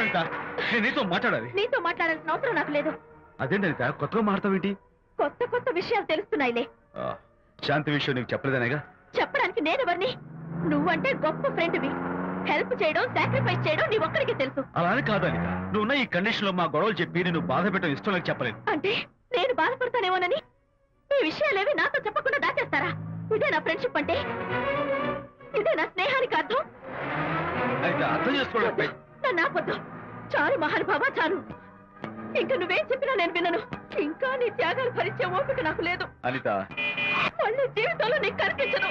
అనిత, నేను నీతో మాట్లాడాలి. నీతో మాట్లాడాల్సిన అవసరం నాకు లేదు. అదేంటి అనిత, కొత్తగా మాట్లాడతావేంటి? కొత్త కొత్త విషయాలు తెలుస్తున్నాయిలే. శాంతి విషయం నీకు చెప్పలేదనేగా? చెప్పడానికి నేనెవరిని? నువ్వంటే గొప్ప ఫ్రెండ్వి. హెల్ప్ చేయడం, సాక్రిఫైస్ చేయడం నీ ఒక్కడికి తెలుసు. అలానే కాదని, నువ్వున్న ఈ కండిషన్ లో మా గొడవలు చెప్పి నేను బాధ పెట్టడం ఇష్టం నాకు చెప్పలేదు. అంటే నేను బాధపడతానేమోనని ఈ విషయాలేవి నాతో చెప్పకుండా దాచేస్తారా? ఇదే నా ఫ్రెండ్షిప్ అంటే? ఇదే నా స్నేహానికి అర్థం? అయితే అర్థం చేసుకోవడం నన్ను ఆపొద్దు. చాలు మహానుభావా, చాలు. ఇంకా నువ్వేం చెప్పినా నేను వినను. ఇంకా నీ త్యాగాలు భరించే ఓపిక నాకు లేదు. అనిత, మళ్ళీ జీవితంలో నీకు కనిపించను.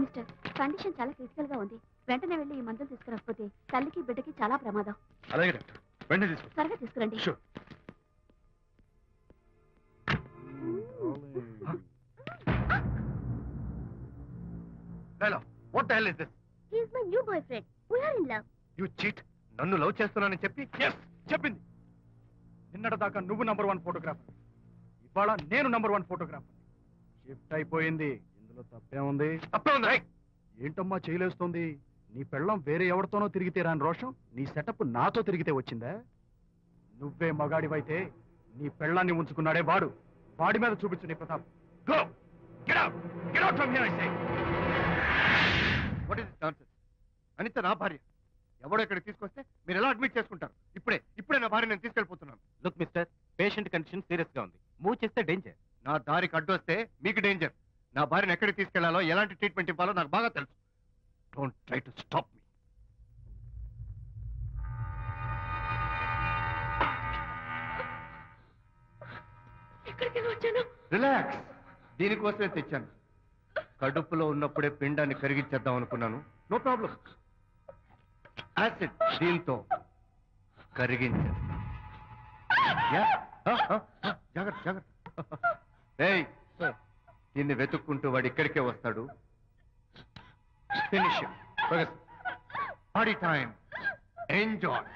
మిస్టర్, కండిషన్ చాలా క్రిటికల్ గా ఉంది. వెంటనే వెళ్ళి ఈ మందులు తీసుకురాకపోతే తల్లికి బిడ్డకి చాలా ప్రమాదం. అలాగే డాక్టర్, వెంటనే తీసుకో. త్వరగా తీసుకురండి. What the hell is this? He is my new boyfriend. We are in love. You cheat. నన్ను లవ్ చేస్తున్నానని చెప్పి చెప్పింది. నిన్నటిదాకా నువ్వు నంబర్ 1 ఫోటోగ్రాఫర్, ఇవాళ నేను నంబర్ 1 ఫోటోగ్రాఫర్. షిఫ్ట్ అయిపోయింది. ఇందులో తప్పే ఉంది? ఏంటమ్మా చేయలేస్తుంది? నీ పెళ్ళం వేరే ఎవరితోనో తిరిగితే రాని రోషం నీ సెటప్ నాతో తిరిగితే వచ్చిందా? నువ్వే మగాడివైతే నీ పెళ్ళాన్ని ఉంచుకున్నాడే వాడు. వాడి మీద చూపించు నీ Pratap. Go! Get out! Get out from here, I say! What is this nonsense? Anitha నా భార్య. ఎవడో ఇక్కడికి తీసుకొస్తే మీరు ఎలా అడ్మిట్ చేసుకుంటారు? ఇప్పుడే నా భార్య నేను తీసుకెళ్ళిపోతున్నాను. Look mister, patient condition serious గా ఉంది. మూవ్ చేస్తే డేంజర్. నా దారికి అడ్డు వస్తే మీకు డేంజర్. నా భార్యను ఎక్కడికి తీసుకెళ్లాలో, ఎలాంటి ట్రీట్మెంట్ ఇవ్వాలో నాకు బాగా తెలుసు. Don't try to stop me. Relax. దీనికోసమే తెచ్చాను. కడుపులో ఉన్నప్పుడే పిండాన్ని కరిగించేద్దాం అనుకున్నాను. No problem. యాసిడ్ దీంతో కరిగించాను. జాగ్రత్త జాగ్రత్త. ఏయ్, దీన్ని వెతుక్కుంటూ వాడు ఇక్కడికే వస్తాడు. ఫినిష్. Party time. ఎంజాయ్.